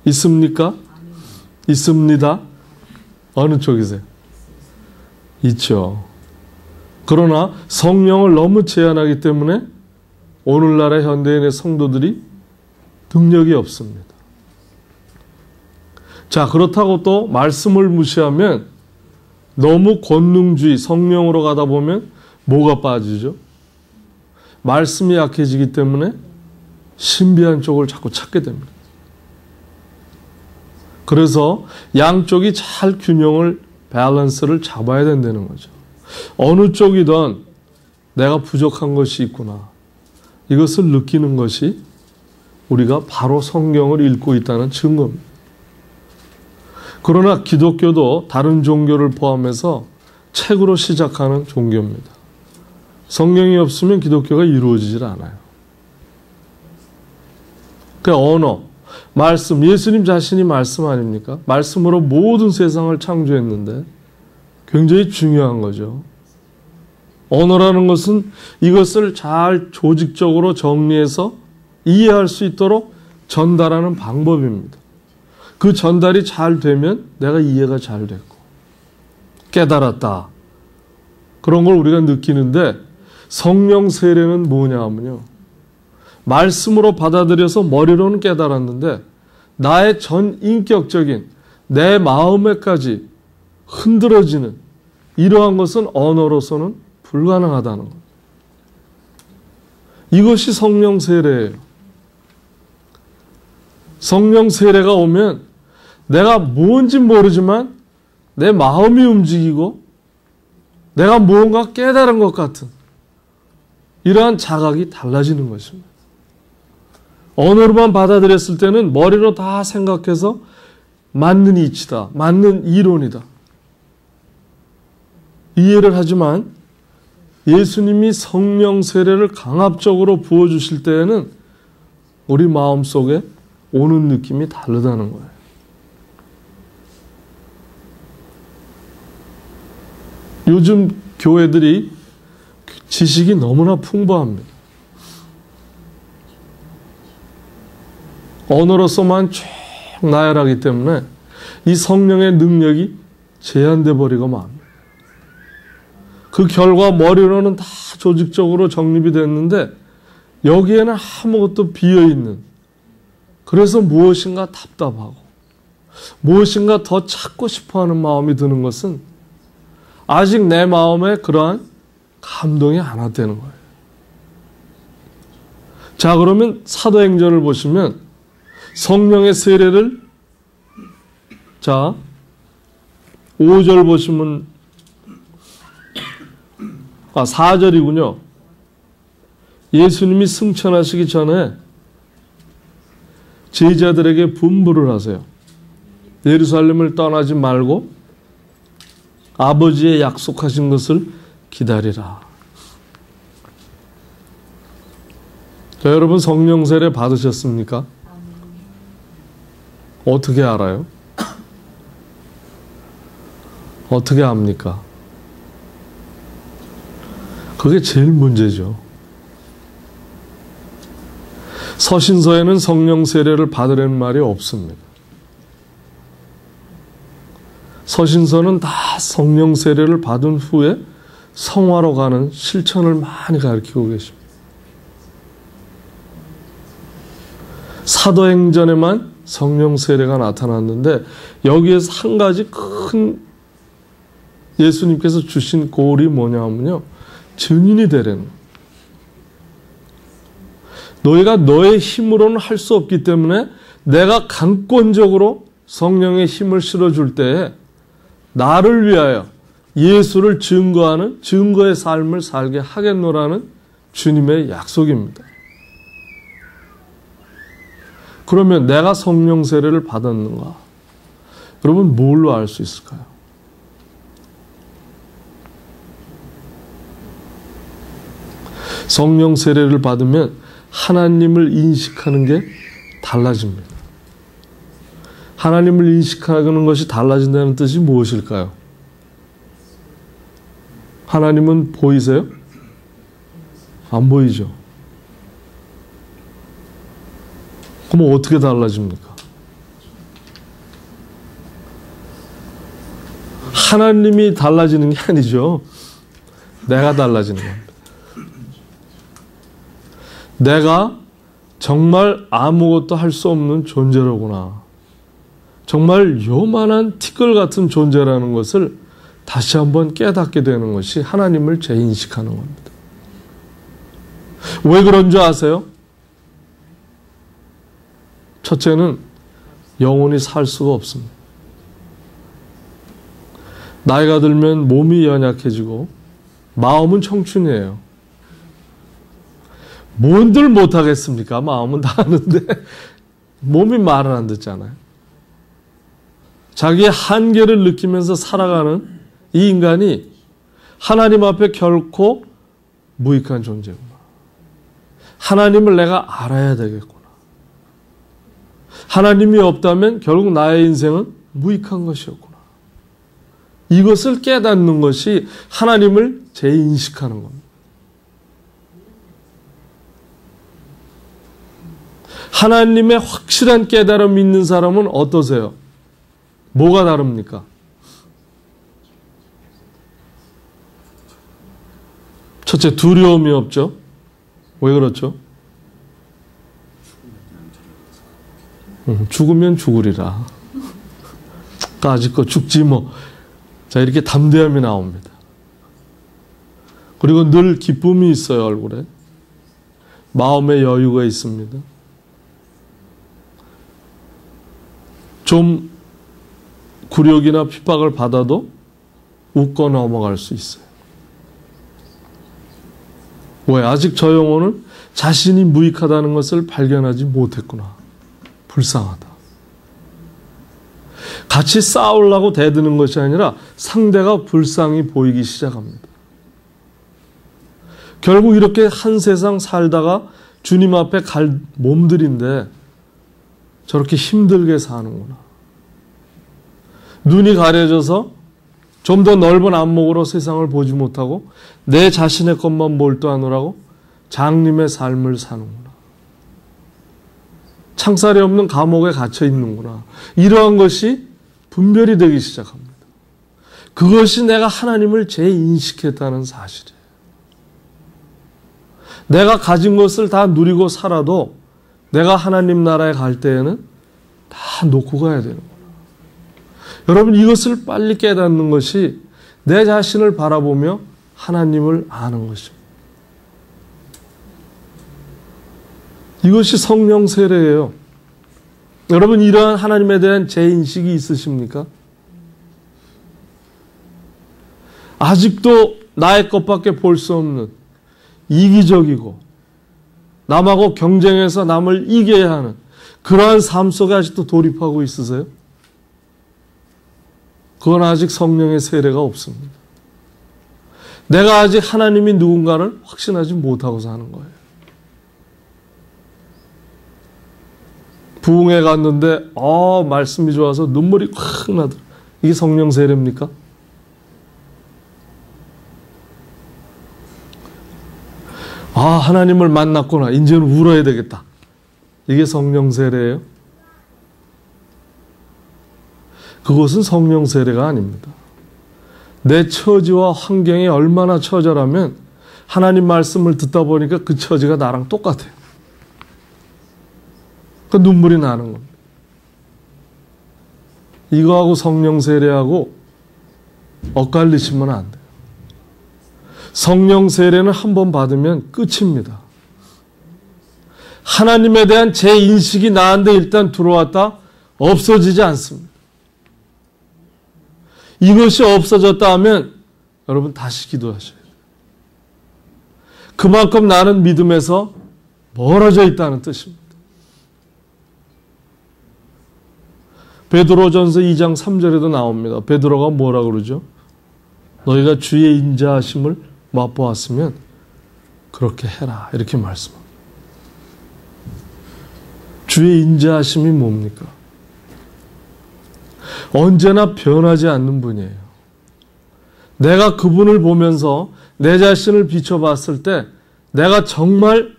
있습니까? 있습니다. 어느 쪽이세요? 있죠. 그러나 성령을 너무 제한하기 때문에 오늘날의 현대인의 성도들이 능력이 없습니다. 자, 그렇다고 또 말씀을 무시하면 너무 권능주의, 성령으로 가다 보면 뭐가 빠지죠? 말씀이 약해지기 때문에 신비한 쪽을 자꾸 찾게 됩니다. 그래서 양쪽이 잘 균형을, 밸런스를 잡아야 된다는 거죠. 어느 쪽이든 내가 부족한 것이 있구나. 이것을 느끼는 것이 우리가 바로 성경을 읽고 있다는 증거입니다. 그러나 기독교도 다른 종교를 포함해서 책으로 시작하는 종교입니다. 성경이 없으면 기독교가 이루어지질 않아요. 그 언어, 말씀, 예수님 자신이 말씀 아닙니까? 말씀으로 모든 세상을 창조했는데 굉장히 중요한 거죠. 언어라는 것은 이것을 잘 조직적으로 정리해서 이해할 수 있도록 전달하는 방법입니다. 그 전달이 잘 되면 내가 이해가 잘 됐고 깨달았다. 그런 걸 우리가 느끼는데 성령 세례는 뭐냐 하면요. 말씀으로 받아들여서 머리로는 깨달았는데 나의 전 인격적인 내 마음에까지 흔들어지는 이러한 것은 언어로서는 불가능하다는 것. 이것이 성령 세례예요. 성령 세례가 오면 내가 뭔지 모르지만 내 마음이 움직이고 내가 무언가 깨달은 것 같은 이러한 자각이 달라지는 것입니다. 언어로만 받아들였을 때는 머리로 다 생각해서 맞는 이치다, 맞는 이론이다. 이해를 하지만 예수님이 성령 세례를 강압적으로 부어주실 때에는 우리 마음속에 오는 느낌이 다르다는 거예요. 요즘 교회들이 지식이 너무나 풍부합니다. 언어로서만 쭉 나열하기 때문에 이 성령의 능력이 제한돼 버리고 맙니다. 그 결과 머리로는 다 조직적으로 정립이 됐는데 여기에는 아무것도 비어있는, 그래서 무엇인가 답답하고 무엇인가 더 찾고 싶어하는 마음이 드는 것은 아직 내 마음에 그러한 감동이 안 왔다는 거예요. 자, 그러면 사도행전을 보시면 성령의 세례를, 자 5절 보시면 4절이군요. 예수님이 승천하시기 전에 제자들에게 분부를 하세요. 예루살렘을 떠나지 말고 아버지의 약속하신 것을 기다리라. 자, 여러분 성령 세례 받으셨습니까? 어떻게 알아요? 어떻게 압니까? 그게 제일 문제죠. 서신서에는 성령 세례를 받으라는 말이 없습니다. 서신서는 다 성령 세례를 받은 후에 성화로 가는 실천을 많이 가르치고 계십니다. 사도행전에만 성령 세례가 나타났는데 여기에서 한 가지 큰 예수님께서 주신 골이 뭐냐 하면요. 증인이 되라는 거예요. 너희가 너의 힘으로는 할 수 없기 때문에 내가 강권적으로 성령의 힘을 실어줄 때에 나를 위하여 예수를 증거하는 증거의 삶을 살게 하겠노라는 주님의 약속입니다. 그러면 내가 성령 세례를 받았는가? 여러분 뭘로 알 수 있을까요? 성령 세례를 받으면 하나님을 인식하는 게 달라집니다. 하나님을 인식하는 것이 달라진다는 뜻이 무엇일까요? 하나님은 보이세요? 안 보이죠? 그럼 어떻게 달라집니까? 하나님이 달라지는 게 아니죠. 내가 달라지는 겁니다. 내가 정말 아무것도 할 수 없는 존재로구나. 정말 요만한 티끌 같은 존재라는 것을 다시 한번 깨닫게 되는 것이 하나님을 재인식하는 겁니다. 왜 그런 줄 아세요? 첫째는 영혼이 살 수가 없습니다. 나이가 들면 몸이 연약해지고 마음은 청춘이에요. 뭔들 못하겠습니까? 마음은 다 하는데 몸이 말을 안 듣잖아요. 자기의 한계를 느끼면서 살아가는 이 인간이 하나님 앞에 결코 무익한 존재구나. 하나님을 내가 알아야 되겠구나. 하나님이 없다면 결국 나의 인생은 무익한 것이었구나. 이것을 깨닫는 것이 하나님을 재인식하는 겁니다. 하나님의 확실한 깨달음이 있는 사람은 어떠세요? 뭐가 다릅니까? 첫째, 두려움이 없죠. 왜 그렇죠? 죽으면 죽으리라. 까짓 거 죽지 뭐. 자, 이렇게 담대함이 나옵니다. 그리고 늘 기쁨이 있어요, 얼굴에. 마음의 여유가 있습니다. 좀 굴욕이나 핍박을 받아도 웃고 넘어갈 수 있어요. 왜? 아직 저 영혼은 자신이 무익하다는 것을 발견하지 못했구나. 불쌍하다. 같이 싸우려고 대드는 것이 아니라 상대가 불쌍히 보이기 시작합니다. 결국 이렇게 한 세상 살다가 주님 앞에 갈 몸들인데 저렇게 힘들게 사는구나. 눈이 가려져서 좀 더 넓은 안목으로 세상을 보지 못하고 내 자신의 것만 몰두하느라고 장님의 삶을 사는구나. 창살이 없는 감옥에 갇혀 있는구나. 이러한 것이 분별이 되기 시작합니다. 그것이 내가 하나님을 재인식했다는 사실이에요. 내가 가진 것을 다 누리고 살아도 내가 하나님 나라에 갈 때에는 다 놓고 가야 되는 거예요. 여러분, 이것을 빨리 깨닫는 것이 내 자신을 바라보며 하나님을 아는 것입니다. 이것이 성령 세례예요. 여러분, 이러한 하나님에 대한 재인식이 있으십니까? 아직도 나의 것밖에 볼 수 없는 이기적이고 남하고 경쟁해서 남을 이겨야 하는 그러한 삶 속에 아직도 돌입하고 있으세요? 그건 아직 성령의 세례가 없습니다. 내가 아직 하나님이 누군가를 확신하지 못하고 사는 거예요. 부흥회 갔는데 말씀이 좋아서 눈물이 확 나더라. 이게 성령 세례입니까? 하나님을 만났구나. 이제는 울어야 되겠다. 이게 성령 세례예요? 그것은 성령 세례가 아닙니다. 내 처지와 환경이 얼마나 처절하면 하나님 말씀을 듣다 보니까 그 처지가 나랑 똑같아요. 그 눈물이 나는 겁니다. 이거하고 성령 세례하고 엇갈리시면 안 돼요. 성령 세례는 한 번 받으면 끝입니다. 하나님에 대한 제 인식이 나한테 일단 들어왔다 없어지지 않습니다. 이것이 없어졌다 하면 여러분 다시 기도하셔야 돼요. 그만큼 나는 믿음에서 멀어져 있다는 뜻입니다. 베드로전서 2장 3절에도 나옵니다. 베드로가 뭐라고 그러죠? 너희가 주의 인자하심을 맛보았으면 그렇게 해라. 이렇게 말씀합니다. 주의 인자하심이 뭡니까? 언제나 변하지 않는 분이에요. 내가 그분을 보면서 내 자신을 비춰봤을 때 내가 정말